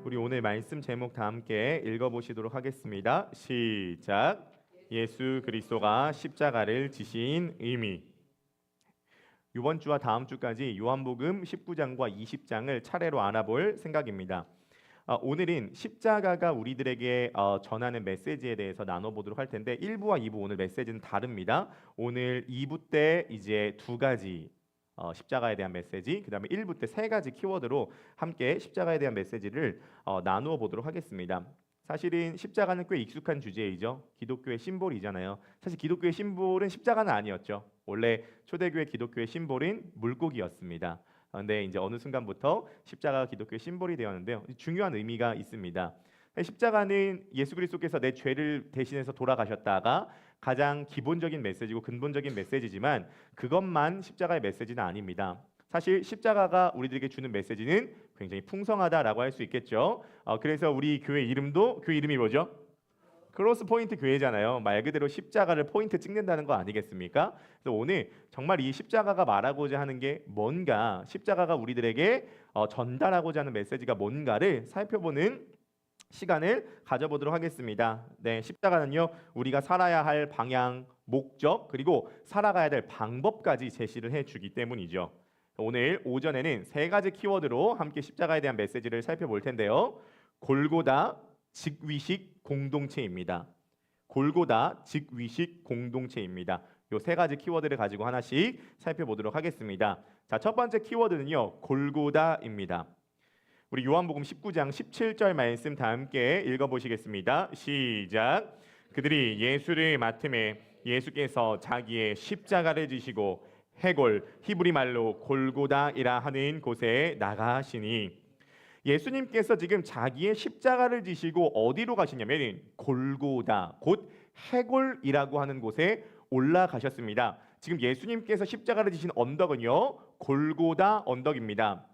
우리 오늘 말씀 제목 다 함께 읽어보시도록 하겠습니다. 시작. 예수 그리스도가 십자가를 지신 의미. 이번 주와 다음 주까지 요한복음 19장과 20장을 차례로 알아볼 생각입니다. 오늘은 십자가가 우리들에게 전하는 메시지에 대해서 나눠보도록 할 텐데 1부와 2부 오늘 메시지는 다릅니다. 오늘 2부 때 이제 두 가지 십자가에 대한 메시지, 그 다음에 1부 때 세 가지 키워드로 함께 십자가에 대한 메시지를 나누어 보도록 하겠습니다. 사실은 십자가는 꽤 익숙한 주제이죠. 기독교의 심볼이잖아요. 사실 기독교의 심볼은 십자가는 아니었죠. 원래 초대교회 기독교의 심볼은 물고기였습니다. 그런데 이제 어느 순간부터 십자가가 기독교의 심볼이 되었는데요. 중요한 의미가 있습니다. 십자가는 예수 그리스도께서 내 죄를 대신해서 돌아가셨다가 가장 기본적인 메시지고 근본적인 메시지지만 그것만 십자가의 메시지는 아닙니다. 사실 십자가가 우리들에게 주는 메시지는 굉장히 풍성하다라고 할 수 있겠죠. 그래서 우리 교회 이름도 교회 이름이 뭐죠? 크로스 포인트 교회잖아요. 말 그대로 십자가를 포인트 찍는다는 거 아니겠습니까? 그래서 오늘 정말 이 십자가가 말하고자 하는 게 뭔가, 십자가가 우리들에게 전달하고자 하는 메시지가 뭔가를 살펴보는 시간을 가져보도록 하겠습니다. 네, 십자가는요, 우리가 살아야 할 방향, 목적, 그리고 살아가야 될 방법까지 제시를 해주기 때문이죠. 오늘 오전에는 세 가지 키워드로 함께 십자가에 대한 메시지를 살펴볼 텐데요. 골고다, 직위식, 공동체입니다. 골고다, 직위식, 공동체입니다. 이 세 가지 키워드를 가지고 하나씩 살펴보도록 하겠습니다. 자, 첫 번째 키워드는요, 골고다입니다. 우리 요한복음 19장 17절 말씀 다 함께 읽어보시겠습니다. 시작. 그들이 예수를 맡음에 예수께서 자기의 십자가를 지시고 해골, 히브리 말로 골고다이라 하는 곳에 나가시니, 예수님께서 지금 자기의 십자가를 지시고 어디로 가시냐면 골고다, 곧 해골이라고 하는 곳에 올라가셨습니다. 지금 예수님께서 십자가를 지신 언덕은요, 골고다 언덕입니다.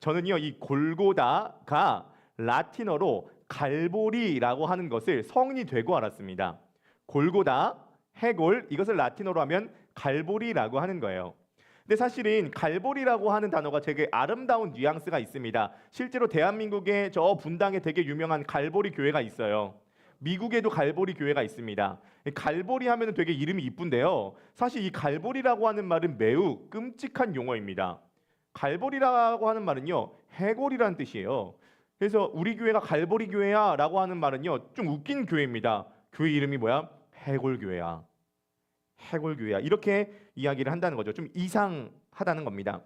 저는요, 이 골고다가 라틴어로 갈보리라고 하는 것을 성인이 되고 알았습니다. 골고다, 해골, 이것을 라틴어로 하면 갈보리라고 하는 거예요. 근데 사실은 갈보리라고 하는 단어가 되게 아름다운 뉘앙스가 있습니다. 실제로 대한민국의 저 분당에 되게 유명한 갈보리 교회가 있어요. 미국에도 갈보리 교회가 있습니다. 갈보리 하면 되게 이름이 이쁜데요. 사실 이 갈보리라고 하는 말은 매우 끔찍한 용어입니다. 갈보리라고 하는 말은요, 해골이라는 뜻이에요. 그래서 우리 교회가 갈보리 교회야 라고 하는 말은요, 좀 웃긴 교회입니다. 교회 이름이 뭐야? 해골교회야. 해골교회야. 이렇게 이야기를 한다는 거죠. 좀 이상하다는 겁니다.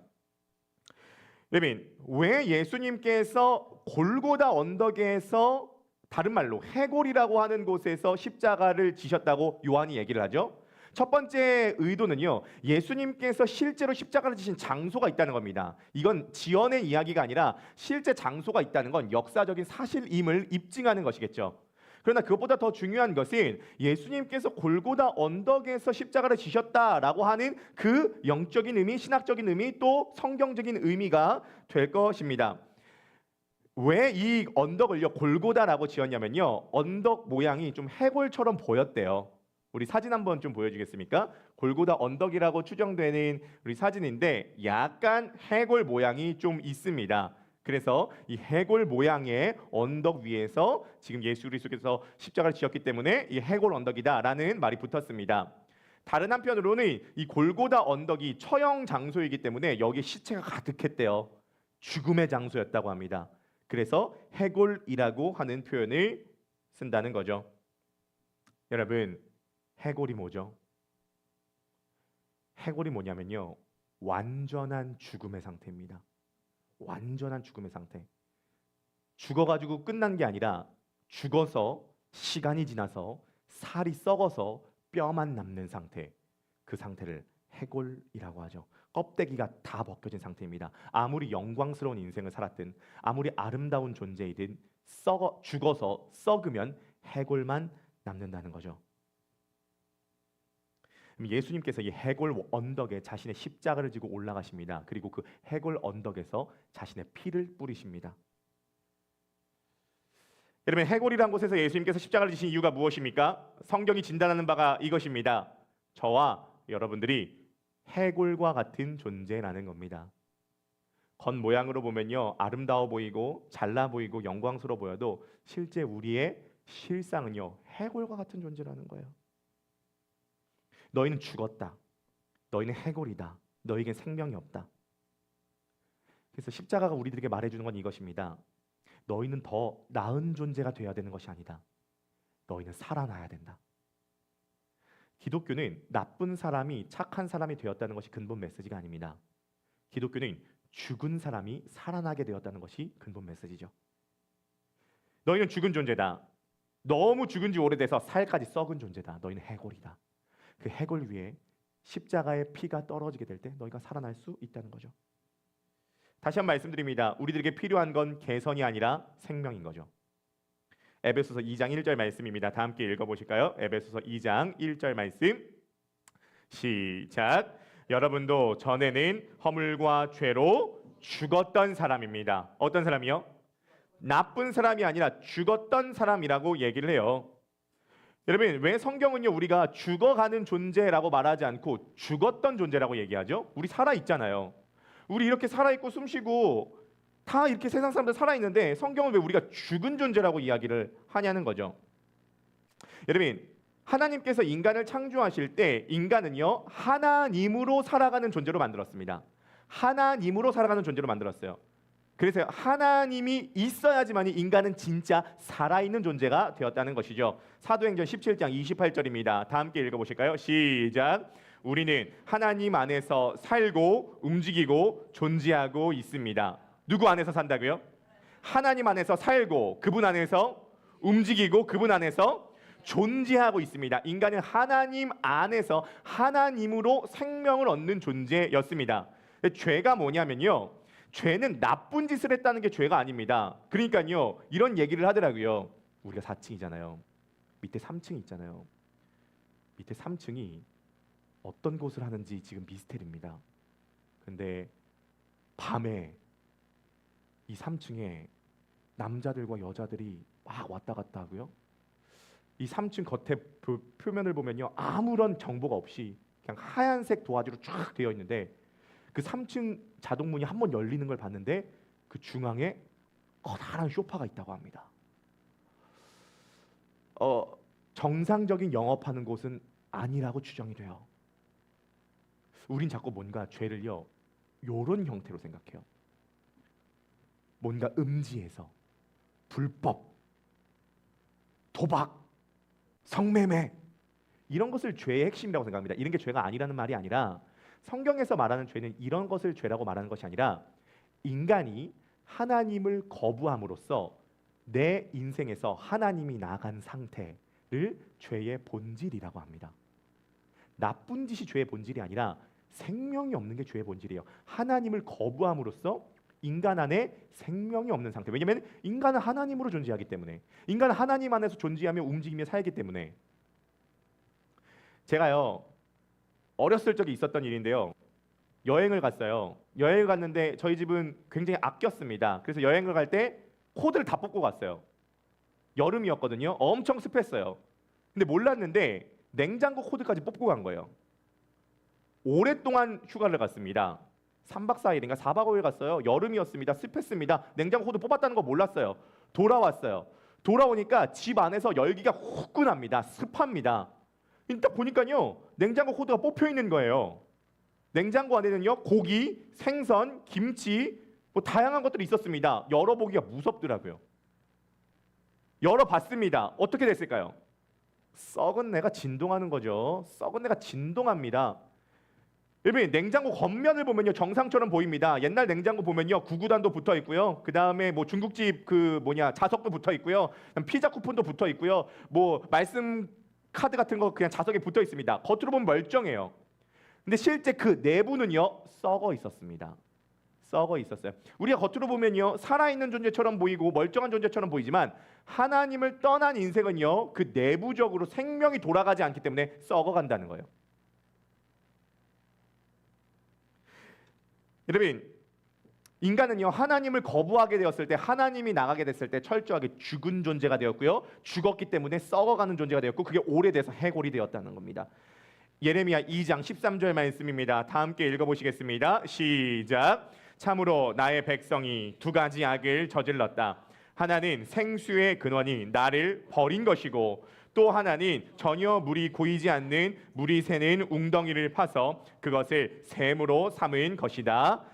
여러분, 왜 예수님께서 골고다 언덕에서, 다른 말로 해골이라고 하는 곳에서 십자가를 지셨다고 요한이 얘기를 하죠? 첫 번째 의도는요, 예수님께서 실제로 십자가를 지신 장소가 있다는 겁니다. 이건 지어낸 이야기가 아니라 실제 장소가 있다는 건 역사적인 사실임을 입증하는 것이겠죠. 그러나 그것보다 더 중요한 것은 예수님께서 골고다 언덕에서 십자가를 지셨다라고 하는 그 영적인 의미, 신학적인 의미, 또 성경적인 의미가 될 것입니다. 왜 이 언덕을요, 골고다라고 지었냐면요, 언덕 모양이 좀 해골처럼 보였대요. 우리 사진 한번 좀 보여주겠습니까? 골고다 언덕이라고 추정되는 우리 사진인데 약간 해골 모양이 좀 있습니다. 그래서 이 해골 모양의 언덕 위에서 지금 예수 그리스도께서 십자가를 지었기 때문에 이 해골 언덕이다라는 말이 붙었습니다. 다른 한편으로는 이 골고다 언덕이 처형 장소이기 때문에 여기 시체가 가득했대요. 죽음의 장소였다고 합니다. 그래서 해골이라고 하는 표현을 쓴다는 거죠. 여러분, 해골이 뭐죠? 해골이 뭐냐면요, 완전한 죽음의 상태입니다. 완전한 죽음의 상태. 죽어가지고 끝난 게 아니라 죽어서 시간이 지나서 살이 썩어서 뼈만 남는 상태, 그 상태를 해골이라고 하죠. 껍데기가 다 벗겨진 상태입니다. 아무리 영광스러운 인생을 살았든, 아무리 아름다운 존재이든 죽어서 썩으면 해골만 남는다는 거죠. 예수님께서 이 해골 언덕에 자신의 십자가를 지고 올라가십니다. 그리고 그 해골 언덕에서 자신의 피를 뿌리십니다. 여러분, 해골이란 곳에서 예수님께서 십자가를 지신 이유가 무엇입니까? 성경이 진단하는 바가 이것입니다. 저와 여러분들이 해골과 같은 존재라는 겁니다. 겉모양으로 보면요 아름다워 보이고 잘나 보이고 영광스러워 보여도 실제 우리의 실상은요 해골과 같은 존재라는 거예요. 너희는 죽었다. 너희는 해골이다. 너희에겐 생명이 없다. 그래서 십자가가 우리들에게 말해주는 건 이것입니다. 너희는 더 나은 존재가 되어야 되는 것이 아니다. 너희는 살아나야 된다. 기독교는 나쁜 사람이 착한 사람이 되었다는 것이 근본 메시지가 아닙니다. 기독교는 죽은 사람이 살아나게 되었다는 것이 근본 메시지죠. 너희는 죽은 존재다. 너무 죽은 지 오래돼서 살까지 썩은 존재다. 너희는 해골이다. 그 해골 위에 십자가의 피가 떨어지게 될 때 너희가 살아날 수 있다는 거죠. 다시 한번 말씀드립니다. 우리들에게 필요한 건 개선이 아니라 생명인 거죠. 에베소서 2장 1절 말씀입니다. 다 함께 읽어보실까요? 에베소서 2장 1절 말씀 시작. 여러분도 전에는 허물과 죄로 죽었던 사람입니다. 어떤 사람이요? 나쁜 사람이 아니라 죽었던 사람이라고 얘기를 해요. 여러분 왜 성경은요 우리가 죽어가는 존재라고 말하지 않고 죽었던 존재라고 얘기하죠? 우리 살아있잖아요. 우리 이렇게 살아있고 숨쉬고 다 이렇게 세상 사람들 살아있는데 성경은 왜 우리가 죽은 존재라고 이야기를 하냐는 거죠. 여러분 하나님께서 인간을 창조하실 때 인간은요 하나님으로 살아가는 존재로 만들었습니다. 하나님으로 살아가는 존재로 만들었어요. 그래서 하나님이 있어야지만 인간은 진짜 살아있는 존재가 되었다는 것이죠. 사도행전 17장 28절입니다. 다 함께 읽어보실까요? 시작. 우리는 하나님 안에서 살고 움직이고 존재하고 있습니다. 누구 안에서 산다고요? 하나님 안에서 살고 그분 안에서 움직이고 그분 안에서 존재하고 있습니다. 인간은 하나님 안에서 하나님으로 생명을 얻는 존재였습니다. 죄가 뭐냐면요, 죄는 나쁜 짓을 했다는 게 죄가 아닙니다. 그러니까요 이런 얘기를 하더라고요. 우리가 4층이잖아요. 밑에 3층이 있잖아요. 밑에 3층이 어떤 곳을 하는지 지금 미스테리입니다. 근데 밤에 이 3층에 남자들과 여자들이 막 왔다 갔다 하고요. 이 3층 겉에 표면을 보면요 아무런 정보가 없이 그냥 하얀색 도화지로 쫙 되어 있는데 그 3층 자동문이 한번 열리는 걸 봤는데 그 중앙에 커다란 소파가 있다고 합니다. 정상적인 영업하는 곳은 아니라고 추정이 돼요. 우린 자꾸 뭔가 죄를요 요런 형태로 생각해요. 뭔가 음지에서 불법, 도박, 성매매 이런 것을 죄의 핵심이라고 생각합니다. 이런 게 죄가 아니라는 말이 아니라 성경에서 말하는 죄는 이런 것을 죄라고 말하는 것이 아니라 인간이 하나님을 거부함으로써 내 인생에서 하나님이 나간 상태를 죄의 본질이라고 합니다. 나쁜 짓이 죄의 본질이 아니라 생명이 없는 게 죄의 본질이에요. 하나님을 거부함으로써 인간 안에 생명이 없는 상태. 왜냐하면 인간은 하나님으로 존재하기 때문에, 인간은 하나님 안에서 존재하며 움직이며 살기 때문에. 제가요 어렸을 적에 있었던 일인데요. 여행을 갔어요. 여행을 갔는데 저희 집은 굉장히 아꼈습니다. 그래서 여행을 갈 때 코드를 다 뽑고 갔어요. 여름이었거든요. 엄청 습했어요. 근데 몰랐는데 냉장고 코드까지 뽑고 간 거예요. 오랫동안 휴가를 갔습니다. 3박 4일인가 4박 5일 갔어요. 여름이었습니다. 습했습니다. 냉장고 코드 뽑았다는 거 몰랐어요. 돌아왔어요. 돌아오니까 집 안에서 열기가 후끈합니다. 습합니다. 딱 보니까요 냉장고 코드가 뽑혀 있는 거예요. 냉장고 안에는요 고기, 생선, 김치 뭐 다양한 것들이 있었습니다. 열어보기가 무섭더라고요. 열어봤습니다. 어떻게 됐을까요? 썩은 내가 진동하는 거죠. 썩은 내가 진동합니다. 여러분 냉장고 겉면을 보면요 정상처럼 보입니다. 옛날 냉장고 보면요 구구단도 붙어 있고요. 그 다음에 뭐 중국집 자석도 붙어 있고요. 피자 쿠폰도 붙어 있고요. 뭐 말씀 카드 같은 거 그냥 자석에 붙어 있습니다. 겉으로 보면 멀쩡해요. 근데 실제 그 내부는요 썩어 있었습니다. 썩어 있었어요. 우리가 겉으로 보면요 살아있는 존재처럼 보이고 멀쩡한 존재처럼 보이지만 하나님을 떠난 인생은요 그 내부적으로 생명이 돌아가지 않기 때문에 썩어간다는 거예요. 여러분 인간은요 하나님을 거부하게 되었을 때, 하나님이 나가게 됐을 때 철저하게 죽은 존재가 되었고요, 죽었기 때문에 썩어가는 존재가 되었고 그게 오래돼서 해골이 되었다는 겁니다. 예레미야 2장 13절 말씀입니다. 다 함께 읽어보시겠습니다. 시작. 참으로 나의 백성이 두 가지 악을 저질렀다. 하나는 생수의 근원인 나를 버린 것이고 또 하나는 전혀 물이 고이지 않는 물이 새는 웅덩이를 파서 그것을 샘으로 삼은 것이다.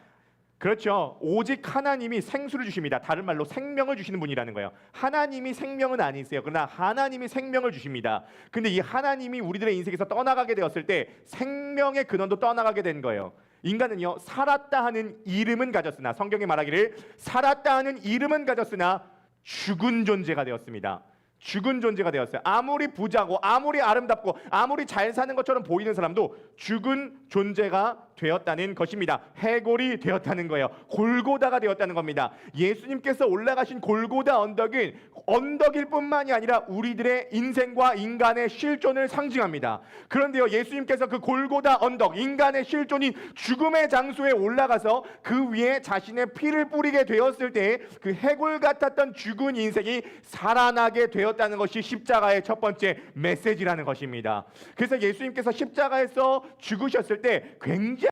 그렇죠. 오직 하나님이 생수를 주십니다. 다른 말로 생명을 주시는 분이라는 거예요. 하나님이 생명은 아니세요. 그러나 하나님이 생명을 주십니다. 근데 이 하나님이 우리들의 인생에서 떠나가게 되었을 때 생명의 근원도 떠나가게 된 거예요. 인간은요, 살았다 하는 이름은 가졌으나, 성경에 말하기를 살았다 하는 이름은 가졌으나 죽은 존재가 되었습니다. 죽은 존재가 되었어요. 아무리 부자고 아무리 아름답고 아무리 잘 사는 것처럼 보이는 사람도 죽은 존재가 되었다는 것입니다. 해골이 되었다는 거예요. 골고다가 되었다는 겁니다. 예수님께서 올라가신 골고다 언덕은 언덕일 뿐만이 아니라 우리들의 인생과 인간의 실존을 상징합니다. 그런데요, 예수님께서 그 골고다 언덕, 인간의 실존인 죽음의 장소에 올라가서 그 위에 자신의 피를 뿌리게 되었을 때 그 해골 같았던 죽은 인생이 살아나게 되었다는 것이 십자가의 첫 번째 메시지라는 것입니다. 그래서 예수님께서 십자가에서 죽으셨을 때 굉장히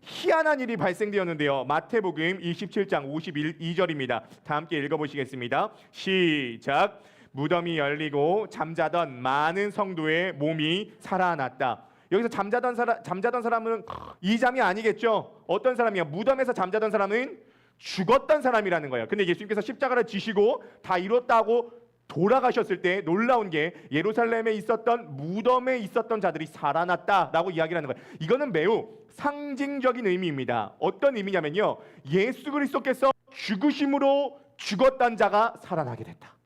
희한한 일이 발생되었는데요. 마태복음 27장 52절입니다. 다 함께 읽어보시겠습니다. 시작. 무덤이 열리고 잠자던 많은 성도의 몸이 살아났다. 여기서 잠자던 사람은 이 잠이 아니겠죠. 어떤 사람이야? 무덤에서 잠자던 사람은 죽었던 사람이라는 거예요. 근데 예수님께서 십자가를 지시고 다 이뤘다고 돌아가셨을 때 놀라운 게 예루살렘에 있었던 무덤에 있었던 자들이 살아났다라고 이야기를 하는 거예요. 이거는 매우 상징적인 의미입니다. 어떤 의미냐면요, 예수 그리스도께서 죽으심으로 죽었던 자가 살아나게 됐다.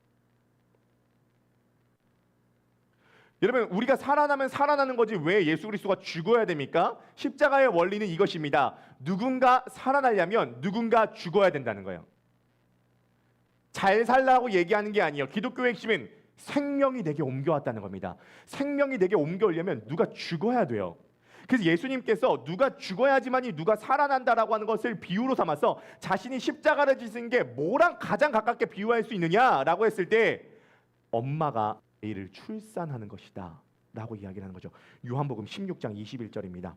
여러분, 우리가 살아나면 살아나는 거지 왜 예수 그리스도가 죽어야 됩니까? 십자가의 원리는 이것입니다. 누군가 살아나려면 누군가 죽어야 된다는 거예요. 잘 살라고 얘기하는 게 아니에요. 기독교의 핵심은 생명이 내게 옮겨왔다는 겁니다. 생명이 내게 옮겨오려면 누가 죽어야 돼요. 그래서 예수님께서 누가 죽어야지만이 누가 살아난다라고 하는 것을 비유로 삼아서 자신이 십자가를 지신 게 뭐랑 가장 가깝게 비유할 수 있느냐라고 했을 때 엄마가 아이를 출산하는 것이다 라고 이야기를 하는 거죠. 요한복음 16장 21절입니다.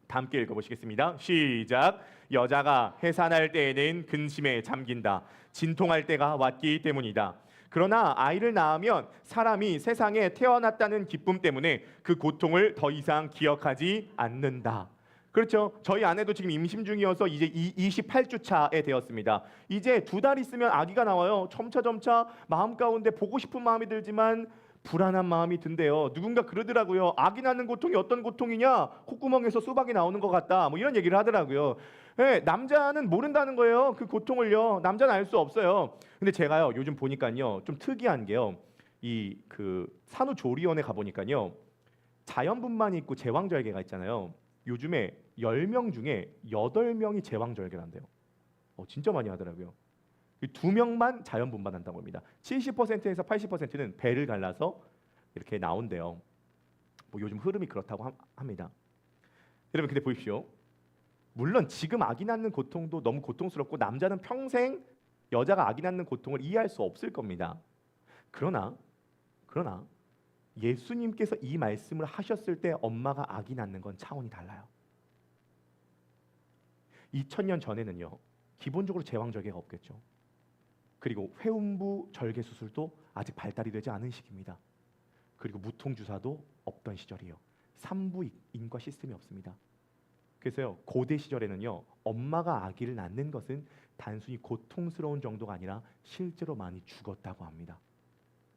다 함께 읽어보시겠습니다. 시작. 여자가 해산할 때에는 근심에 잠긴다. 진통할 때가 왔기 때문이다. 그러나 아이를 낳으면 사람이 세상에 태어났다는 기쁨 때문에 그 고통을 더 이상 기억하지 않는다. 그렇죠. 저희 아내도 지금 임신 중이어서 이제 28주 차에 되었습니다. 이제 2달 있으면 아기가 나와요. 점차 마음 가운데 보고 싶은 마음이 들지만 불안한 마음이 든대요. 누군가 그러더라고요. 아기 낳는 고통이 어떤 고통이냐? 콧구멍에서 수박이 나오는 것 같다. 뭐 이런 얘기를 하더라고요. 네, 남자는 모른다는 거예요. 그 고통을요. 남자는 알 수 없어요. 근데 제가요, 요즘 보니까요, 좀 특이한 게요. 이 그 산후조리원에 가 보니까요, 자연분만이 있고 제왕절개가 있잖아요. 요즘에 10명 중에 8명이 제왕절개를 한대요. 진짜 많이 하더라고요. 2명만 자연분만한다고 합니다. 70%에서 80%는 배를 갈라서 이렇게 나온대요. 뭐 요즘 흐름이 그렇다고 합니다. 여러분, 근데 보십시오. 물론 지금 아기 낳는 고통도 너무 고통스럽고 남자는 평생 여자가 아기 낳는 고통을 이해할 수 없을 겁니다. 그러나 예수님께서 이 말씀을 하셨을 때 엄마가 아기 낳는 건 차원이 달라요. 2000년 전에는요, 기본적으로 제왕절개가 없겠죠. 그리고 회음부 절개 수술도 아직 발달이 되지 않은 시기입니다. 그리고 무통주사도 없던 시절이에요. 산부인과 시스템이 없습니다. 그래서요, 고대 시절에는요, 엄마가 아기를 낳는 것은 단순히 고통스러운 정도가 아니라 실제로 많이 죽었다고 합니다.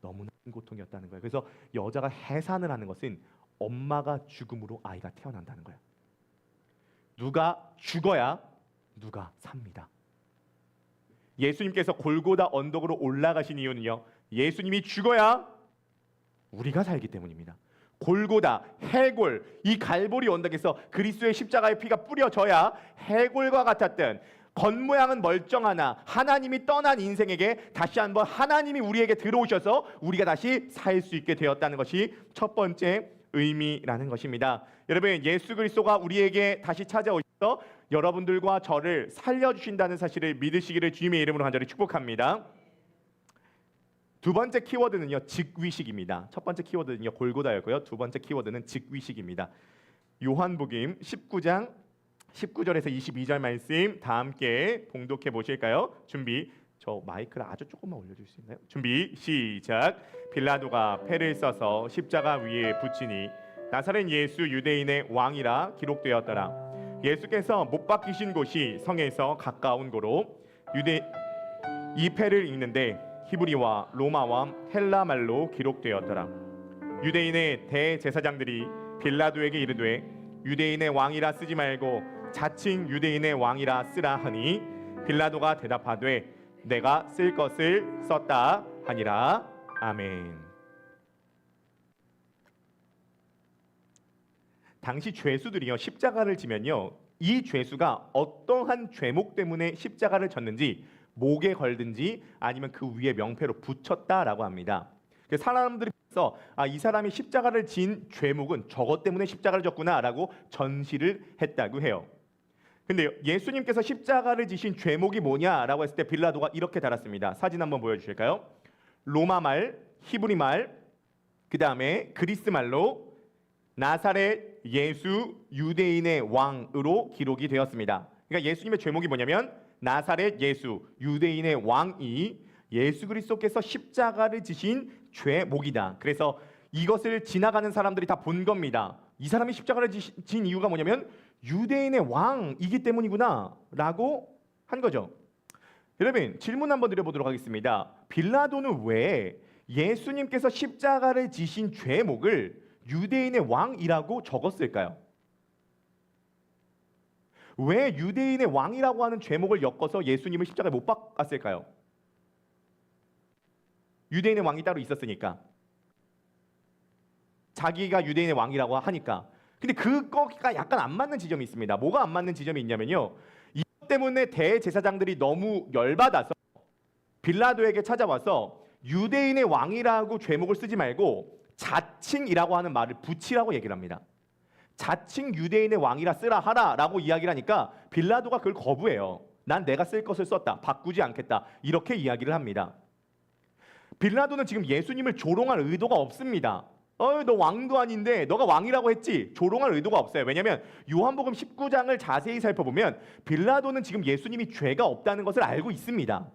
너무나 큰 고통이었다는 거예요. 그래서 여자가 해산을 하는 것은 엄마가 죽음으로 아이가 태어난다는 거예요. 누가 죽어야 누가 삽니다. 예수님께서 골고다 언덕으로 올라가신 이유는요, 예수님이 죽어야 우리가 살기 때문입니다. 골고다, 해골, 이 갈보리 언덕에서 그리스도의 십자가의 피가 뿌려져야 해골과 같았던 겉모양은 멀쩡하나 하나님이 떠난 인생에게 다시 한번 하나님이 우리에게 들어오셔서 우리가 다시 살 수 있게 되었다는 것이 첫 번째 의미라는 것입니다. 여러분, 예수 그리스도가 우리에게 다시 찾아오셔서 여러분들과 저를 살려주신다는 사실을 믿으시기를 주님의 이름으로 간절히 축복합니다. 두 번째 키워드는요, 즉위식입니다. 첫 번째 키워드는요, 골고다였고요. 두 번째 키워드는 즉위식입니다. 요한복음 19장 19절에서 22절 말씀 다 함께 봉독해 보실까요? 준비. 저 마이크를 아주 조금만 올려줄 수 있나요? 준비 시작. 빌라도가 패를 써서 십자가 위에 붙이니 나사렛 예수 유대인의 왕이라 기록되었더라. 예수께서 못 박히신 곳이 성에서 가까운 고로 이 패를 읽는데 히브리와 로마와 헬라 말로 기록되었더라. 유대인의 대제사장들이 빌라도에게 이르되 유대인의 왕이라 쓰지 말고 자칭 유대인의 왕이라 쓰라 하니 빌라도가 대답하되 내가 쓸 것을 썼다 하니라. 아멘. 당시 죄수들이요 십자가를 지면요 이 죄수가 어떠한 죄목 때문에 십자가를 졌는지 목에 걸든지 아니면 그 위에 명패로 붙였다라고 합니다. 사람들이 그래서 이 사람이 십자가를 진 죄목은 저것 때문에 십자가를 졌구나라고 전시를 했다고 해요. 근데 예수님께서 십자가를 지신 죄목이 뭐냐라고 했을 때 빌라도가 이렇게 달았습니다. 사진 한번 보여주실까요? 로마 말, 히브리 말, 그 다음에 그리스 말로 나사렛 예수 유대인의 왕으로 기록이 되었습니다. 그러니까 예수님의 죄목이 뭐냐면 나사렛 예수 유대인의 왕이 예수 그리스도께서 십자가를 지신 죄목이다. 그래서 이것을 지나가는 사람들이 다 본 겁니다. 이 사람이 십자가를 진 이유가 뭐냐면 유대인의 왕이기 때문이구나 라고 한 거죠. 여러분 질문 한번 드려보도록 하겠습니다. 빌라도는 왜 예수님께서 십자가를 지신 죄목을 유대인의 왕이라고 적었을까요? 왜 유대인의 왕이라고 하는 죄목을 엮어서 예수님을 십자가에 못 박았을까요? 유대인의 왕이 따로 있었으니까, 자기가 유대인의 왕이라고 하니까. 근데 그거가 약간 안 맞는 지점이 있습니다. 뭐가 안 맞는 지점이 있냐면요, 이것 때문에 대제사장들이 너무 열받아서 빌라도에게 찾아와서 유대인의 왕이라고 죄목을 쓰지 말고 자칭이라고 하는 말을 붙이라고 얘기를 합니다. 자칭 유대인의 왕이라 쓰라 하라라고 이야기를 하니까 빌라도가 그걸 거부해요. 난 내가 쓸 것을 썼다, 바꾸지 않겠다, 이렇게 이야기를 합니다. 빌라도는 지금 예수님을 조롱할 의도가 없습니다. 너 왕도 아닌데 너가 왕이라고 했지? 조롱할 의도가 없어요. 왜냐하면 요한복음 19장을 자세히 살펴보면 빌라도는 지금 예수님이 죄가 없다는 것을 알고 있습니다.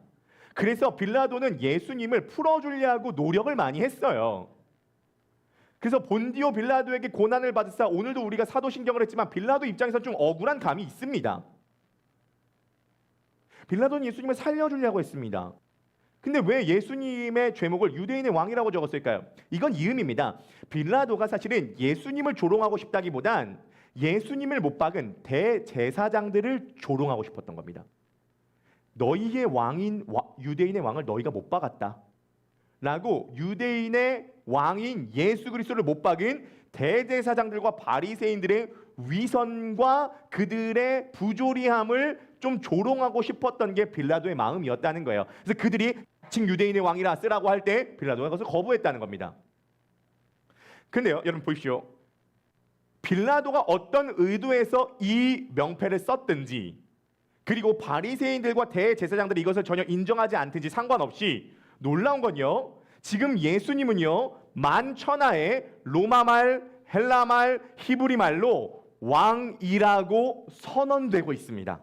그래서 빌라도는 예수님을 풀어주려고 노력을 많이 했어요. 그래서 본디오 빌라도에게 고난을 받으사, 오늘도 우리가 사도신경을 했지만 빌라도 입장에서 좀 억울한 감이 있습니다. 빌라도는 예수님을 살려주려고 했습니다. 근데 왜 예수님의 죄목을 유대인의 왕이라고 적었을까요? 이건 이음입니다. 빌라도가 사실은 예수님을 조롱하고 싶다기보단 예수님을 못 박은 대제사장들을 조롱하고 싶었던 겁니다. 너희의 왕인 유대인의 왕을 너희가 못 박았다 라고 유대인의 왕인 예수 그리스도를 못 박은 대제사장들과 바리새인들의 위선과 그들의 부조리함을 좀 조롱하고 싶었던 게 빌라도의 마음이었다는 거예요. 그래서 그들이 지금 유대인의 왕이라 쓰라고 할 때 빌라도가 그것을 거부했다는 겁니다. 그런데요, 여러분 보십시오. 빌라도가 어떤 의도에서 이 명패를 썼든지, 그리고 바리새인들과 대제사장들이 이것을 전혀 인정하지 않든지 상관없이 놀라운 건요, 지금 예수님은요 만천하에 로마말, 헬라말, 히브리말로 왕이라고 선언되고 있습니다.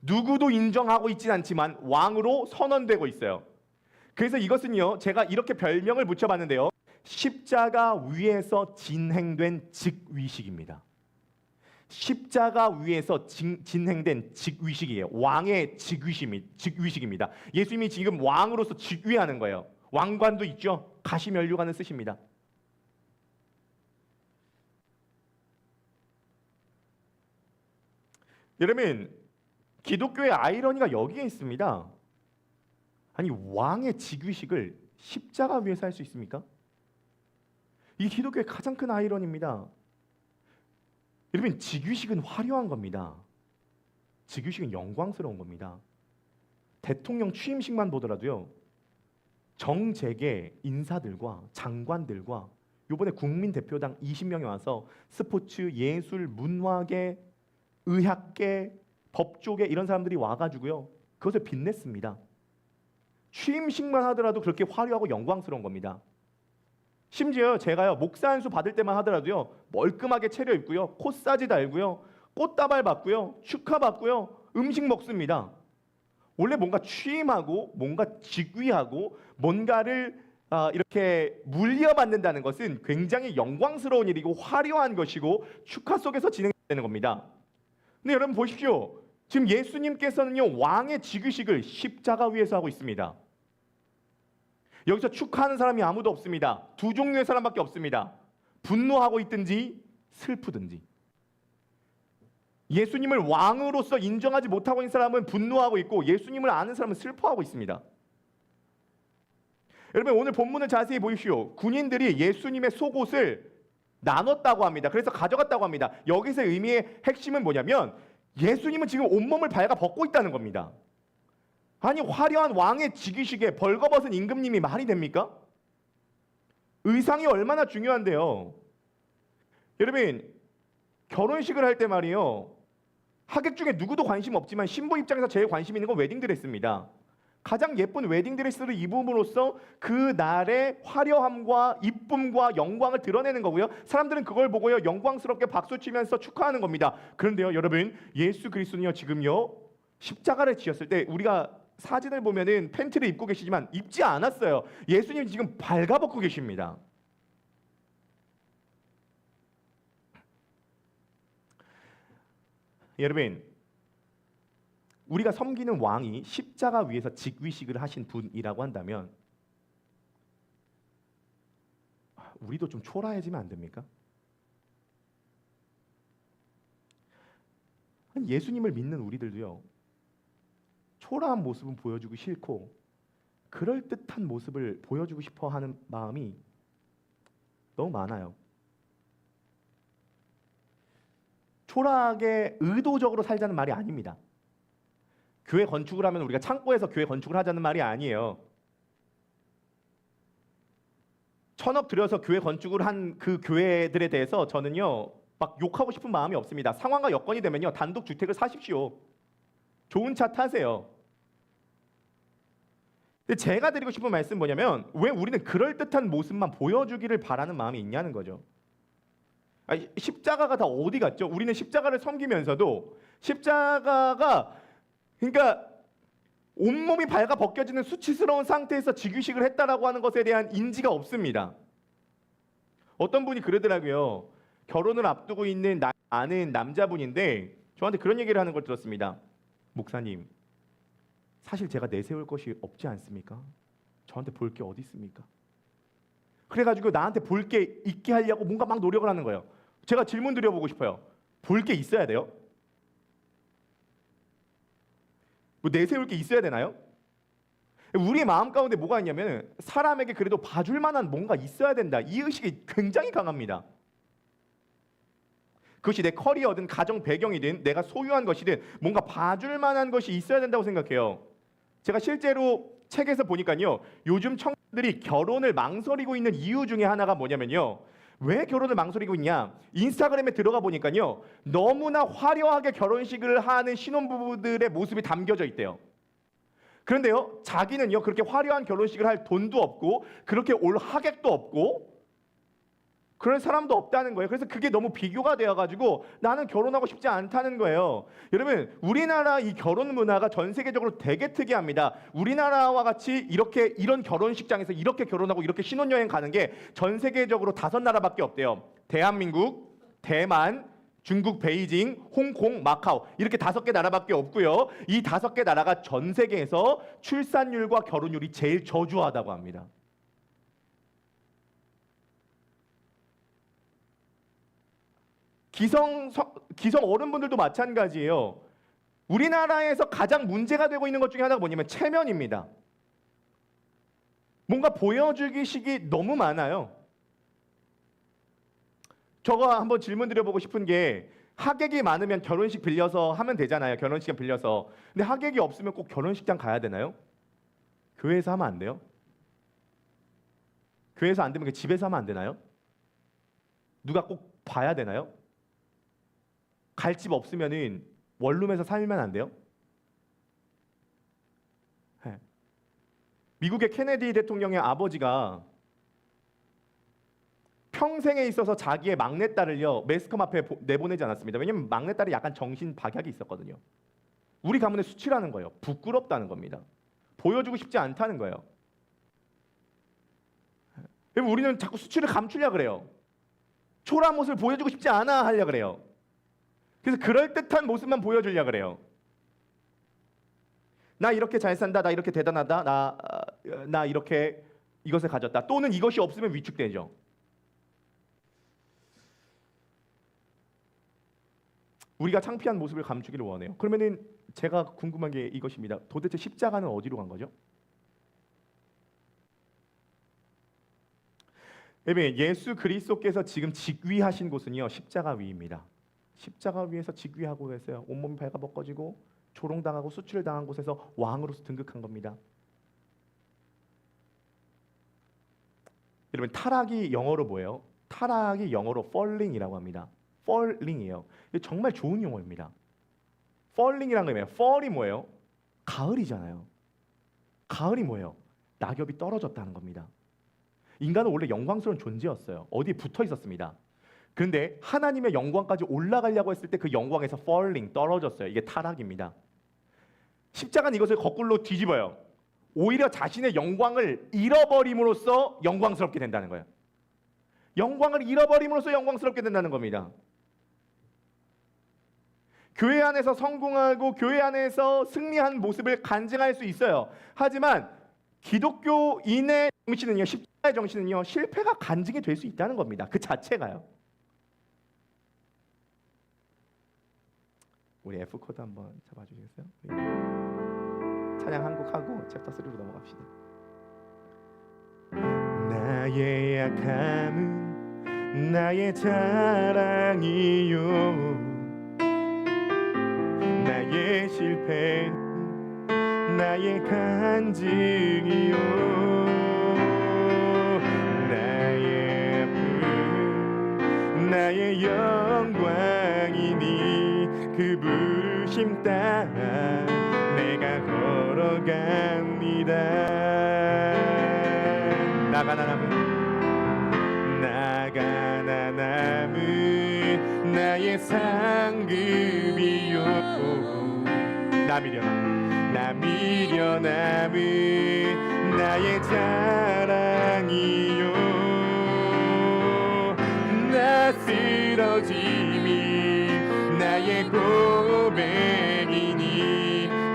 누구도 인정하고 있진 않지만 왕으로 선언되고 있어요. 그래서 이것은요, 제가 이렇게 별명을 붙여봤는데요, 십자가 위에서 진행된 직위식입니다. 십자가 위에서 진행된 직위식이에요. 왕의 직위식입니다. 예수님이 지금 왕으로서 직위하는 거예요. 왕관도 있죠. 가시면류관을 쓰십니다. 여러분, 기독교의 아이러니가 여기에 있습니다. 아니, 왕의 직위식을 십자가 위에서 할 수 있습니까? 이 기독교의 가장 큰 아이러니입니다. 여러분, 직위식은 화려한 겁니다. 직위식은 영광스러운 겁니다. 대통령 취임식만 보더라도요, 정재계 인사들과 장관들과 이번에 국민대표당 20명이 와서 스포츠, 예술, 문화계, 의학계, 법조계 이런 사람들이 와가지고요, 그것을 빛냈습니다. 취임식만 하더라도 그렇게 화려하고 영광스러운 겁니다. 심지어 제가요 목사 안수 받을 때만 하더라도요 멀끔하게 차려입고요, 코사지 달고요, 꽃다발 받고요, 축하받고요, 음식 먹습니다. 원래 뭔가 취임하고 뭔가 직위하고 뭔가를 이렇게 물려받는다는 것은 굉장히 영광스러운 일이고 화려한 것이고 축하 속에서 진행되는 겁니다. 근데 여러분 보십시오. 지금 예수님께서는요, 왕의 즉위식을 십자가 위에서 하고 있습니다. 여기서 축하하는 사람이 아무도 없습니다. 두 종류의 사람밖에 없습니다. 분노하고 있든지 슬프든지. 예수님을 왕으로서 인정하지 못하고 있는 사람은 분노하고 있고, 예수님을 아는 사람은 슬퍼하고 있습니다. 여러분 오늘 본문을 자세히 보십시오. 군인들이 예수님의 속옷을 나눴다고 합니다. 그래서 가져갔다고 합니다. 여기서 의미의 핵심은 뭐냐면 예수님은 지금 온몸을 발가 벗고 있다는 겁니다. 아니 화려한 왕의 즉위식에 벌거벗은 임금님이 말이 됩니까? 의상이 얼마나 중요한데요. 여러분 결혼식을 할 때 말이요, 하객 중에 누구도 관심 없지만 신부 입장에서 제일 관심 있는 건 웨딩드레스입니다. 가장 예쁜 웨딩드레스를 입음으로써 그 날의 화려함과 이쁨과 영광을 드러내는 거고요. 사람들은 그걸 보고요 영광스럽게 박수치면서 축하하는 겁니다. 그런데요 여러분, 예수 그리스도는요 지금요 십자가를 지었을 때 우리가 사진을 보면은 팬티를 입고 계시지만 입지 않았어요. 예수님 지금 발가벗고 계십니다. 여러분 우리가 섬기는 왕이 십자가 위에서 즉위식을 하신 분이라고 한다면 우리도 좀 초라해지면 안 됩니까? 예수님을 믿는 우리들도요 초라한 모습은 보여주기 싫고 그럴듯한 모습을 보여주고 싶어 하는 마음이 너무 많아요. 초라하게 의도적으로 살자는 말이 아닙니다. 교회 건축을 하면 우리가 창고에서 교회 건축을 하자는 말이 아니에요. 1,000억 들여서 교회 건축을 한 그 교회들에 대해서 저는요 막 욕하고 싶은 마음이 없습니다. 상황과 여건이 되면요 단독 주택을 사십시오. 좋은 차 타세요. 근데 제가 드리고 싶은 말씀은 뭐냐면 왜 우리는 그럴듯한 모습만 보여주기를 바라는 마음이 있냐는 거죠. 아니, 십자가가 다 어디 갔죠? 우리는 십자가를 섬기면서도 십자가가 그러니까 온몸이 발가 벗겨지는 수치스러운 상태에서 즉위식을 했다라고 하는 것에 대한 인지가 없습니다. 어떤 분이 그러더라고요. 결혼을 앞두고 있는 아는 남자분인데 저한테 그런 얘기를 하는 걸 들었습니다. 목사님, 사실 제가 내세울 것이 없지 않습니까? 저한테 볼 게 어디 있습니까? 그래가지고 나한테 볼 게 있게 하려고 뭔가 막 노력을 하는 거예요. 제가 질문 드려보고 싶어요. 볼 게 있어야 돼요? 뭐 내세울 게 있어야 되나요? 우리의 마음 가운데 뭐가 있냐면 사람에게 그래도 봐줄 만한 뭔가 있어야 된다. 이 의식이 굉장히 강합니다. 그것이 내 커리어든 가정 배경이든 내가 소유한 것이든 뭔가 봐줄 만한 것이 있어야 된다고 생각해요. 제가 실제로 책에서 보니까요. 요즘 청년들이 결혼을 망설이고 있는 이유 중에 하나가 뭐냐면요. 왜 결혼을 망설이고 있냐? 인스타그램에 들어가 보니까요. 너무나 화려하게 결혼식을 하는 신혼부부들의 모습이 담겨져 있대요. 그런데요. 자기는요. 그렇게 화려한 결혼식을 할 돈도 없고 그렇게 올 하객도 없고 그런 사람도 없다는 거예요. 그래서 그게 너무 비교가 되어가지고 나는 결혼하고 싶지 않다는 거예요. 여러분 우리나라 이 결혼 문화가 전 세계적으로 되게 특이합니다. 우리나라와 같이 이렇게 이런 결혼식장에서 이렇게 결혼하고 이렇게 신혼여행 가는 게 전 세계적으로 5나라밖에 없대요. 대한민국, 대만, 중국 베이징, 홍콩, 마카오 이렇게 5개 나라밖에 없고요. 이 5개 나라가 전 세계에서 출산율과 결혼율이 제일 저조하다고 합니다. 기성 어른분들도 마찬가지예요. 우리나라에서 가장 문제가 되고 있는 것 중에 하나가 뭐냐면 체면입니다. 뭔가 보여주기식이 너무 많아요. 저거 한번 질문 드려보고 싶은 게 하객이 많으면 결혼식 빌려서 하면 되잖아요. 결혼식장 빌려서. 근데 하객이 없으면 꼭 결혼식장 가야 되나요? 교회에서 하면 안 돼요? 교회에서 안 되면 집에서 하면 안 되나요? 누가 꼭 봐야 되나요? 갈 집 없으면은 원룸에서 살면 안 돼요? 네. 미국의 케네디 대통령의 아버지가 평생에 있어서 자기의 막내딸을요 매스컴 앞에 내보내지 않았습니다. 왜냐하면 막내딸이 약간 정신 박약이 있었거든요. 우리 가문의 수치라는 거예요. 부끄럽다는 겁니다. 보여주고 싶지 않다는 거예요. 우리는 자꾸 수치를 감추려 그래요. 초라한 모습을 보여주고 싶지 않아 하려 그래요. 그래서 그럴듯한 모습만 보여주려 그래요. 나 이렇게 잘 산다, 나 이렇게 대단하다, 나 이렇게 이것을 가졌다, 또는 이것이 없으면 위축되죠. 우리가 창피한 모습을 감추기를 원해요. 그러면은 제가 궁금한 게 이것입니다. 도대체 십자가는 어디로 간 거죠? 예수 그리스도께서 지금 직위하신 곳은요 십자가 위입니다. 십자가 위에서 직위하고 계세요. 온몸이 발가벗겨지고 조롱당하고 수치를 당한 곳에서 왕으로서 등극한 겁니다. 여러분 타락이 영어로 뭐예요? 타락이 영어로 falling이라고 합니다. falling이에요. 이게 정말 좋은 용어입니다. falling이란 게 뭐예요? fall이 뭐예요? 가을이잖아요. 가을이 뭐예요? 낙엽이 떨어졌다는 겁니다. 인간은 원래 영광스러운 존재였어요. 어디에 붙어 있었습니다. 그런데 하나님의 영광까지 올라가려고 했을 때 그 영광에서 falling, 떨어졌어요. 이게 타락입니다. 십자가는 이것을 거꾸로 뒤집어요. 오히려 자신의 영광을 잃어버림으로써 영광스럽게 된다는 거예요. 영광을 잃어버림으로써 영광스럽게 된다는 겁니다. 교회 안에서 성공하고 교회 안에서 승리한 모습을 간증할 수 있어요. 하지만 기독교인의 정신은요, 십자가의 정신은요, 실패가 간증이 될 수 있다는 겁니다. 그 자체가요. 우리 F 코드 한번 잡아주시겠어요? 찬양 한 곡 하고 챕터 3로 넘어갑시다. 나의 약함은 나의 자랑이요, 나의 실패는 나의 간증이요, 나의 아픔은 나의 영광이니 그 부르심 따라 내가 걸어갑니다. 나가 나 남은 나의 상급이요, 나 미련 남은 나의 자랑이요, 나 쓰러짐이 나의 고백이니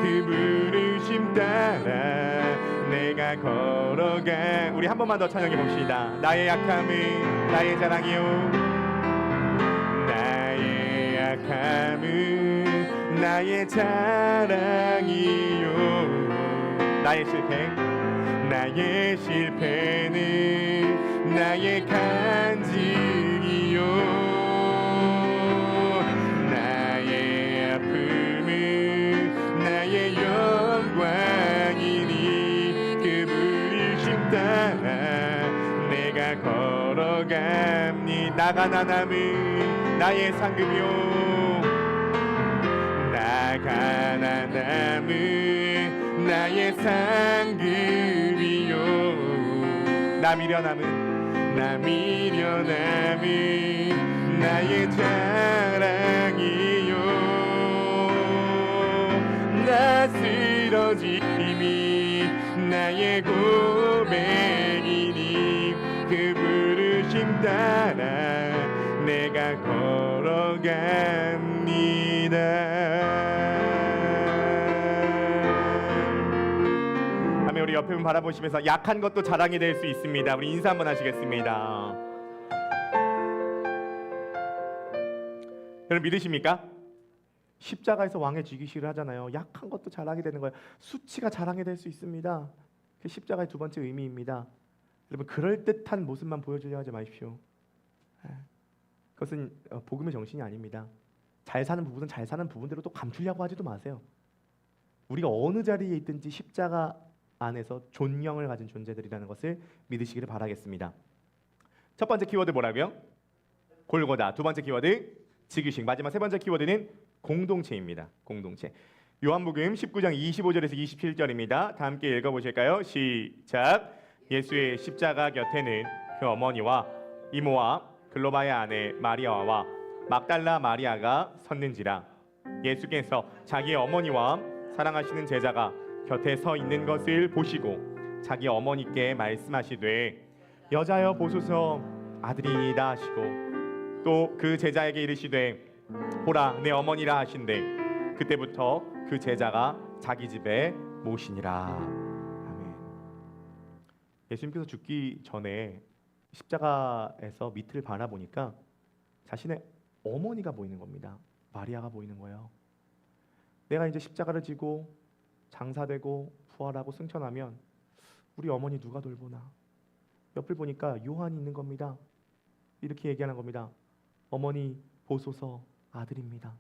그 부르심 따라 내가 걸어가. 우리 한 번만 더 찬양해 봅시다. 나의 약함은 나의 자랑이요, 나의 약함은 나의 자랑이요, 나의 실패는 나의 간증이요, 나의 아픔은 나의 영광이니 그 부르심 따라 내가 걸어갑니다. 나가 나 남은 나의 상급이요, 나가 나 남은 나의 상급이요, 나 미련 남은 나의 자랑이요, 나 쓰러짐이 나의 고백이니 그 부르심 따라 내가 걸어갑니다. 우리 옆에 분 바라보시면서 약한 것도 자랑이 될 수 있습니다. 우리 인사 한번 하시겠습니다. 여러분 믿으십니까? 십자가에서 왕의 즉위식을 하잖아요. 약한 것도 자랑이 되는 거예요. 수치가 자랑이 될 수 있습니다. 그 십자가의 두 번째 의미입니다. 여러분 그럴듯한 모습만 보여주려 하지 마십시오. 그것은 복음의 정신이 아닙니다. 잘 사는 부분은 잘 사는 부분대로 또 감추려고 하지도 마세요. 우리가 어느 자리에 있든지 십자가 안에서 존경을 가진 존재들이라는 것을 믿으시기를 바라겠습니다. 첫 번째 키워드 뭐라고요? 골고다. 두 번째 키워드 즉위식. 마지막 세 번째 키워드는 공동체입니다. 공동체. 요한복음 19장 25절에서 27절입니다. 다 함께 읽어보실까요? 시작. 예수의 십자가 곁에는 그 어머니와 이모와 글로바의 아내 마리아와 막달라 마리아가 섰는지라. 예수께서 자기 어머니와 사랑하시는 제자가 곁에 서 있는 것을 보시고 자기 어머니께 말씀하시되 여자여 보소서 아들이니이다 하시고 또 그 제자에게 이르시되 보라 내 어머니라 하신대. 그때부터 그 제자가 자기 집에 모시니라. 아멘. 예수님께서 죽기 전에 십자가에서 밑을 바라보니까 자신의 어머니가 보이는 겁니다. 마리아가 보이는 거예요. 내가 이제 십자가를 지고 장사되고 부활하고 승천하면 우리 어머니 누가 돌보나. 옆을 보니까 요한이 있는 겁니다. 이렇게 얘기하는 겁니다. 어머니 보소서 아들입니다.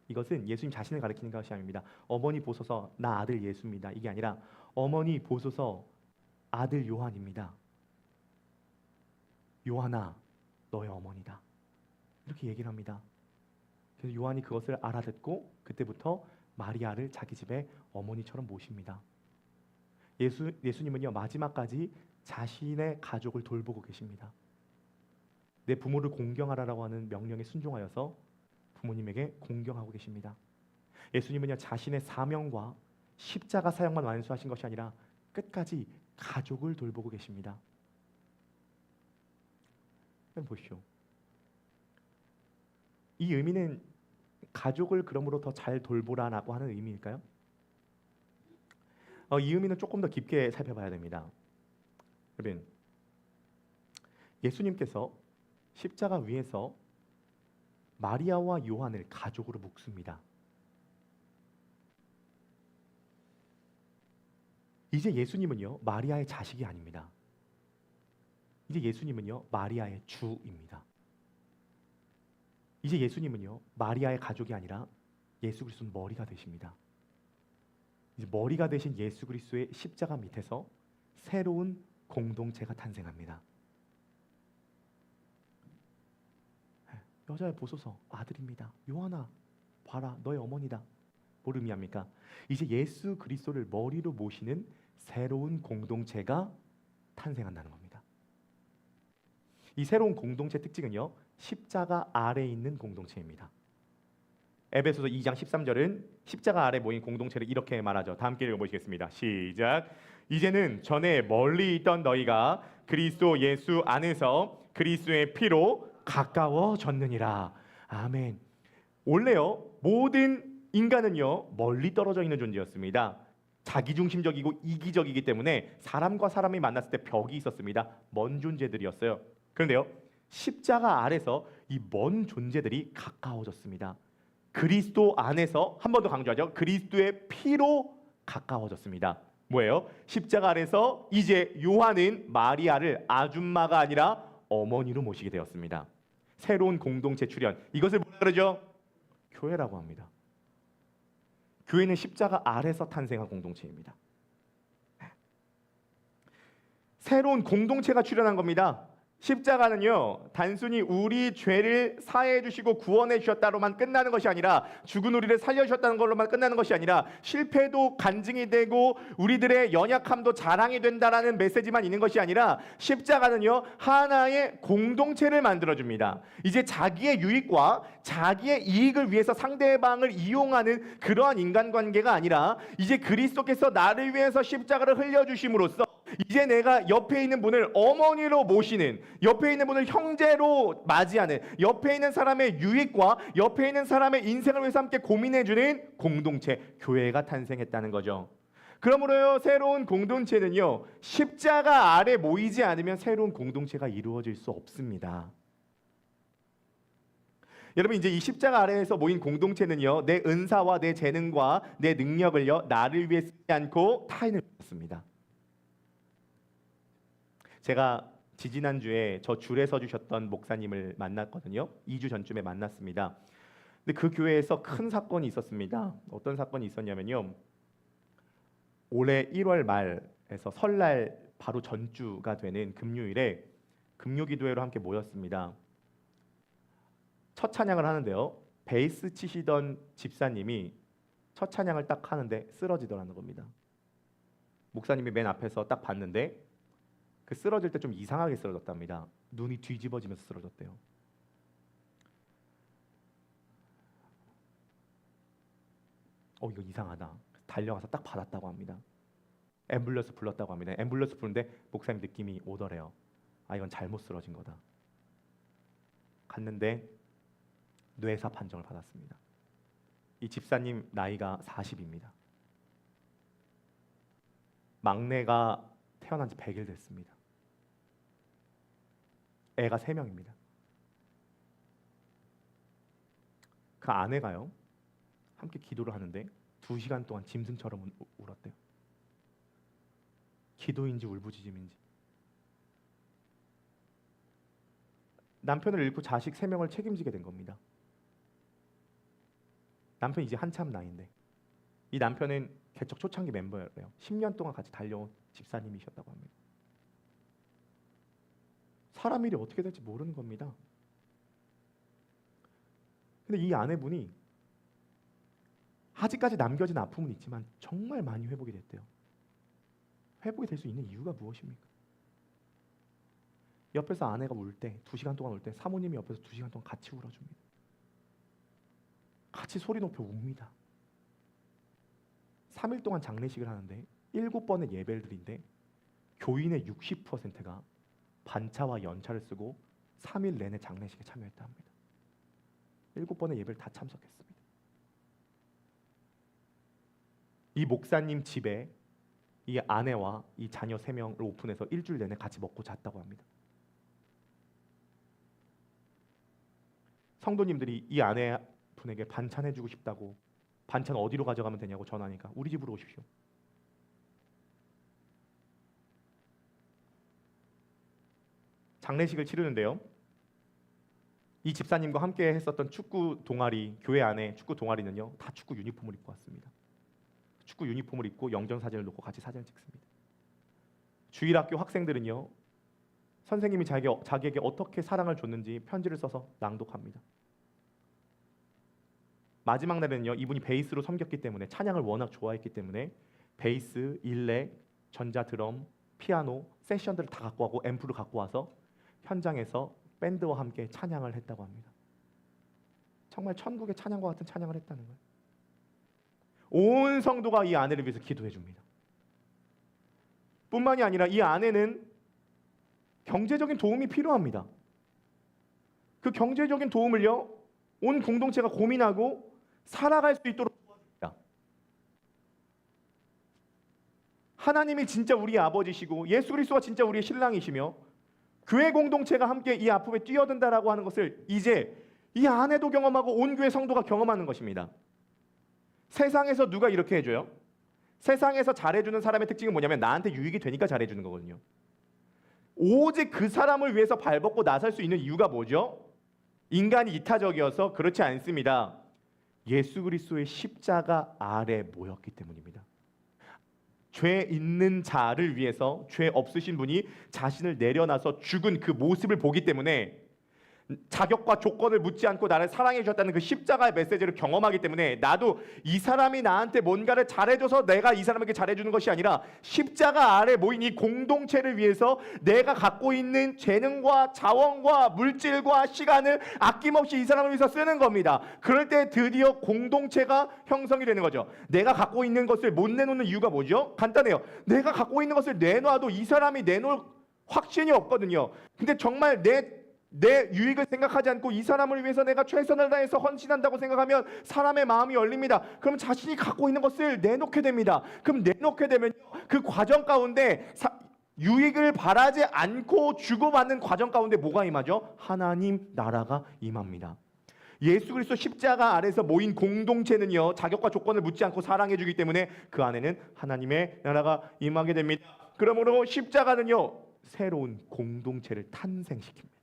이것은 예수님 자신을 가리키는 것이 아닙니다. 어머니 보소서 나 아들 예수입니다. 이게 아니라 어머니 보소서 아들 요한입니다. 요한아 너의 어머니다. 이렇게 얘기를 합니다. 그래서 요한이 그것을 알아듣고 그때부터 마리아를 자기 집에 어머니처럼 모십니다. 예수님은요 마지막까지 자신의 가족을 돌보고 계십니다. 내 부모를 공경하라라고 하는 명령에 순종하여서 부모님에게 공경하고 계십니다. 예수님은요 자신의 사명과 십자가 사역만 완수하신 것이 아니라 끝까지 가족을 돌보고 계십니다. 보시오. 이 의미는 가족을 그러므로 더 잘 돌보라라고 하는 의미일까요? 이 의미는 조금 더 깊게 살펴봐야 됩니다. 여러분, 예수님께서 십자가 위에서 마리아와 요한을 가족으로 묶습니다. 이제 예수님은요 마리아의 자식이 아닙니다. 이제 예수님은요 마리아의 주입니다. 이제 예수님은요 마리아의 가족이 아니라 예수 그리스도는 머리가 되십니다. 이제 머리가 되신 예수 그리스도의 십자가 밑에서 새로운 공동체가 탄생합니다. 여자여 보소서 아들입니다. 요한아 봐라 너의 어머니다. 뭘 의미합니까? 이제 예수 그리스도를 머리로 모시는 새로운 공동체가 탄생한다는 겁니다. 이 새로운 공동체 특징은요 십자가 아래에 있는 공동체입니다. 에베소서 2장 13절은 십자가 아래 모인 공동체를 이렇게 말하죠. 다 함께 읽어보시겠습니다. 시작. 이제는 전에 멀리 있던 너희가 그리스도 예수 안에서 그리스도의 피로 가까워졌느니라. 아멘. 원래요 모든 인간은요 멀리 떨어져 있는 존재였습니다. 자기중심적이고 이기적이기 때문에 사람과 사람이 만났을 때 벽이 있었습니다. 먼 존재들이었어요. 그런데요 십자가 아래서 이 먼 존재들이 가까워졌습니다. 그리스도 안에서 한 번 더 강조하죠. 그리스도의 피로 가까워졌습니다. 뭐예요? 십자가 아래서 이제 요한은 마리아를 아줌마가 아니라 어머니로 모시게 되었습니다. 새로운 공동체 출현. 이것을 뭐라 그러죠? 교회라고 합니다. 교회는 십자가 아래서 탄생한 공동체입니다. 새로운 공동체가 출현한 겁니다. 십자가는요 단순히 우리 죄를 사해해 주시고 구원해 주셨다로만 끝나는 것이 아니라 죽은 우리를 살려주셨다는 걸로만 끝나는 것이 아니라 실패도 간증이 되고 우리들의 연약함도 자랑이 된다라는 메시지만 있는 것이 아니라 십자가는요 하나의 공동체를 만들어줍니다. 이제 자기의 유익과 자기의 이익을 위해서 상대방을 이용하는 그러한 인간관계가 아니라 이제 그리스도께서 나를 위해서 십자가를 흘려주심으로써 이제 내가 옆에 있는 분을 어머니로 모시는, 옆에 있는 분을 형제로 맞이하는, 옆에 있는 사람의 유익과 옆에 있는 사람의 인생을 위해서 함께 고민해주는 공동체, 교회가 탄생했다는 거죠. 그러므로요 새로운 공동체는요 십자가 아래 모이지 않으면 새로운 공동체가 이루어질 수 없습니다. 여러분 이제 이 십자가 아래에서 모인 공동체는요 내 은사와 내 재능과 내 능력을요 나를 위해 쓰지 않고 타인을 위해 씁니다. 제가 지지난주에 저 줄에 서주셨던 목사님을 만났거든요. 2주 전쯤에 만났습니다. 근데 그 교회에서 큰 사건이 있었습니다. 어떤 사건이 있었냐면요. 올해 1월 말에서 설날 바로 전주가 되는 금요일에 금요기도회로 함께 모였습니다. 첫 찬양을 하는데요. 베이스 치시던 집사님이 첫 찬양을 딱 하는데 쓰러지더라는 겁니다. 목사님이 맨 앞에서 딱 봤는데 그 쓰러질 때 좀 이상하게 쓰러졌답니다. 눈이 뒤집어지면서 쓰러졌대요. 이거 이상하다. 달려가서 딱 받았다고 합니다. 앰뷸런스 불렀다고 합니다. 앰뷸런스 부르는데 목사님 느낌이 오더래요. 이건 잘못 쓰러진 거다. 갔는데 뇌사 판정을 받았습니다. 이 집사님 나이가 40입니다. 막내가 태어난 지 100일 됐습니다. 애가 3명입니다. 그 아내가요, 함께 기도를 하는데 2시간 동안 짐승처럼 울었대요. 기도인지 울부짖음인지. 남편을 잃고 자식 3명을 책임지게 된 겁니다. 남편이 이제 한참 나이인데, 이 남편은 개척 초창기 멤버예요. 10년 동안 같이 달려온 집사님이셨다고 합니다. 사람 일이 어떻게 될지 모르는 겁니다. 근데 이 아내분이 아직까지 남겨진 아픔은 있지만 정말 많이 회복이 됐대요. 회복이 될 수 있는 이유가 무엇입니까? 옆에서 아내가 울 때, 2시간 동안 울 때 사모님이 옆에서 2시간 동안 같이 울어줍니다. 같이 소리 높여 웁니다. 3일 동안 장례식을 하는데 7번의 예배를 드린데 교인의 60%가 반차와 연차를 쓰고 3일 내내 장례식에 참여했다 합니다. 7번의 예배를 다 참석했습니다. 이 목사님 집에 이 아내와 이 자녀 3명을 오픈해서 일주일 내내 같이 먹고 잤다고 합니다. 성도님들이 이 아내분에게 반찬 해주고 싶다고, 반찬 어디로 가져가면 되냐고 전화하니까 우리 집으로 오십시오. 장례식을 치르는데요, 이 집사님과 함께 했었던 축구 동아리, 교회 안에 축구 동아리는요 다 축구 유니폼을 입고 왔습니다. 축구 유니폼을 입고 영전 사진을 놓고 같이 사진을 찍습니다. 주일학교 학생들은요, 선생님이 자기에게 어떻게 사랑을 줬는지 편지를 써서 낭독합니다. 마지막 날에는요, 이분이 베이스로 섬겼기 때문에, 찬양을 워낙 좋아했기 때문에 베이스, 일렉, 전자드럼, 피아노, 세션들을 다 갖고 와고 앰프를 갖고 와서 현장에서 밴드와 함께 찬양을 했다고 합니다. 정말 천국의 찬양과 같은 찬양을 했다는 거예요. 온 성도가 이 아내를 위해서 기도해 줍니다. 뿐만이 아니라 이 아내는 경제적인 도움이 필요합니다. 그 경제적인 도움을요, 온 공동체가 고민하고 살아갈 수 있도록 도와줍니다. 하나님이 진짜 우리의 아버지시고 예수 그리스도가 진짜 우리의 신랑이시며 교회 공동체가 함께 이 아픔에 뛰어든다라고 하는 것을 이제 이 아내도 경험하고 온 교회 성도가 경험하는 것입니다. 세상에서 누가 이렇게 해줘요? 세상에서 잘해주는 사람의 특징은 뭐냐면 나한테 유익이 되니까 잘해주는 거거든요. 오직 그 사람을 위해서 발벗고 나설 수 있는 이유가 뭐죠? 인간이 이타적이어서 그렇지 않습니다. 예수 그리스도의 십자가 아래 모였기 때문입니다. 죄 있는 자를 위해서 죄 없으신 분이 자신을 내려놔서 죽은 그 모습을 보기 때문에 자격과 조건을 묻지 않고 나를 사랑해 주셨다는 그 십자가의 메시지를 경험하기 때문에 나도 이 사람이 나한테 뭔가를 잘해줘서 내가 이 사람에게 잘해주는 것이 아니라 십자가 아래 모인 이 공동체를 위해서 내가 갖고 있는 재능과 자원과 물질과 시간을 아낌없이 이 사람을 위해서 쓰는 겁니다. 그럴 때 드디어 공동체가 형성이 되는 거죠. 내가 갖고 있는 것을 못 내놓는 이유가 뭐죠? 간단해요. 내가 갖고 있는 것을 내놔도 이 사람이 내놓을 확신이 없거든요. 근데 정말 내 유익을 생각하지 않고 이 사람을 위해서 내가 최선을 다해서 헌신한다고 생각하면 사람의 마음이 열립니다. 그럼 자신이 갖고 있는 것을 내놓게 됩니다. 그럼 내놓게 되면 그 과정 가운데 유익을 바라지 않고 주고받는 과정 가운데 뭐가 임하죠? 하나님 나라가 임합니다. 예수 그리스도 십자가 아래서 모인 공동체는요, 자격과 조건을 묻지 않고 사랑해 주기 때문에 그 안에는 하나님의 나라가 임하게 됩니다. 그러므로 십자가는요, 새로운 공동체를 탄생시킵니다.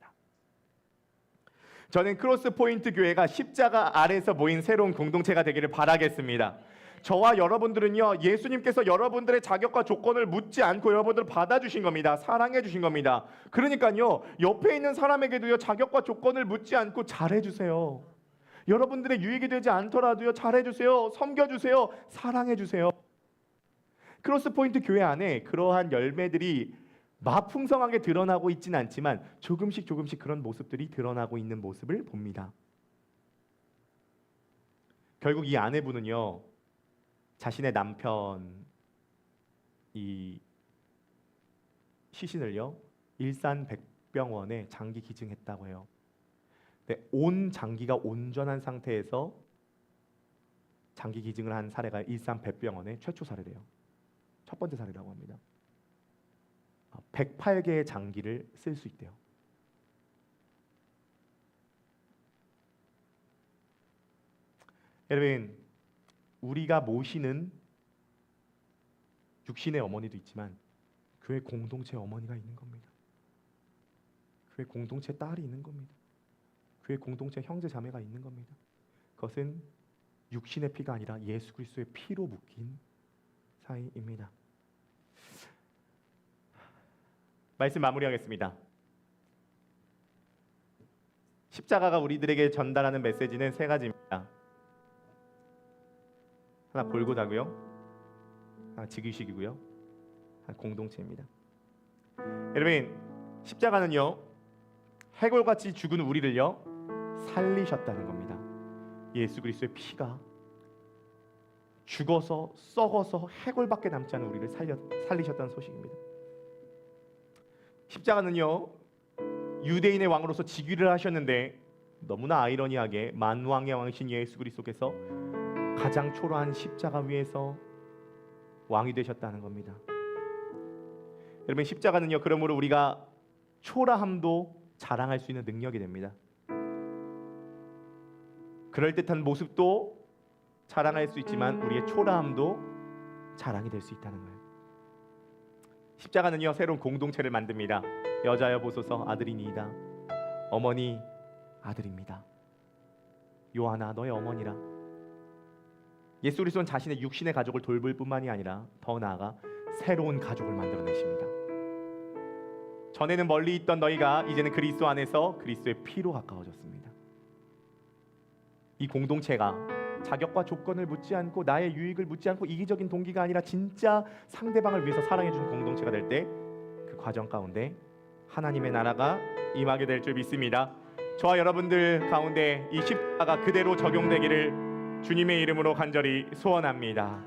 저는 크로스포인트 교회가 십자가 아래서 모인 새로운 공동체가 되기를 바라겠습니다. 저와 여러분들은요, 예수님께서 여러분들의 자격과 조건을 묻지 않고 여러분들을 받아주신 겁니다. 사랑해 주신 겁니다. 그러니까요, 옆에 있는 사람에게도요, 자격과 조건을 묻지 않고 잘해주세요. 여러분들의 유익이 되지 않더라도요, 잘해주세요. 섬겨주세요. 사랑해주세요. 크로스포인트 교회 안에 그러한 열매들이 마풍성하게 드러나고 있진 않지만 조금씩 그런 모습들이 드러나고 있는 모습을 봅니다. 결국 이 아내분은요, 자신의 남편 이 시신을요 일산백병원에 장기 기증했다고 해요. 근데 온 장기가 온전한 상태에서 장기 기증을 한 사례가 일산백병원의 최초 사례래요. 첫 번째 사례라고 합니다. 108개의 장기를 쓸 수 있대요. 여러분, 우리가 모시는 육신의 어머니도 있지만 교회 공동체 어머니가 있는 겁니다. 교회 공동체 딸이 있는 겁니다. 교회 공동체 형제 자매가 있는 겁니다. 그것은 육신의 피가 아니라 예수 그리스도의 피로 묶인 사이입니다. 말씀 마무리하겠습니다. 십자가가 우리들에게 전달하는 메시지는 세 가지입니다. 하나 골고다고요, 하나 즉위식이고요, 하나 공동체입니다. 여러분, 십자가는요 해골같이 죽은 우리를요 살리셨다는 겁니다. 예수 그리스도의 피가 죽어서 썩어서 해골밖에 남지 않은 우리를 살리셨다는 소식입니다. 십자가는요 유대인의 왕으로서 즉위를 하셨는데 너무나 아이러니하게 만왕의 왕이신 예수 그리스도께서 가장 초라한 십자가 위에서 왕이 되셨다는 겁니다. 여러분, 십자가는요 그러므로 우리가 초라함도 자랑할 수 있는 능력이 됩니다. 그럴듯한 모습도 자랑할 수 있지만 우리의 초라함도 자랑이 될 수 있다는 거예요. 십자가는요 새로운 공동체를 만듭니다. 여자여 보소서 아들이니이다. 어머니 아들입니다. 요한아 너의 어머니라. 예수 그리스도는 자신의 육신의 가족을 돌볼 뿐만이 아니라 더 나아가 새로운 가족을 만들어내십니다. 전에는 멀리 있던 너희가 이제는 그리스도 안에서 그리스도의 피로 가까워졌습니다. 이 공동체가 자격과 조건을 묻지 않고 나의 유익을 묻지 않고 이기적인 동기가 아니라 진짜 상대방을 위해서 사랑해주는 공동체가 될 때 그 과정 가운데 하나님의 나라가 임하게 될 줄 믿습니다. 저와 여러분들 가운데 이 십자가가 그대로 적용되기를 주님의 이름으로 간절히 소원합니다.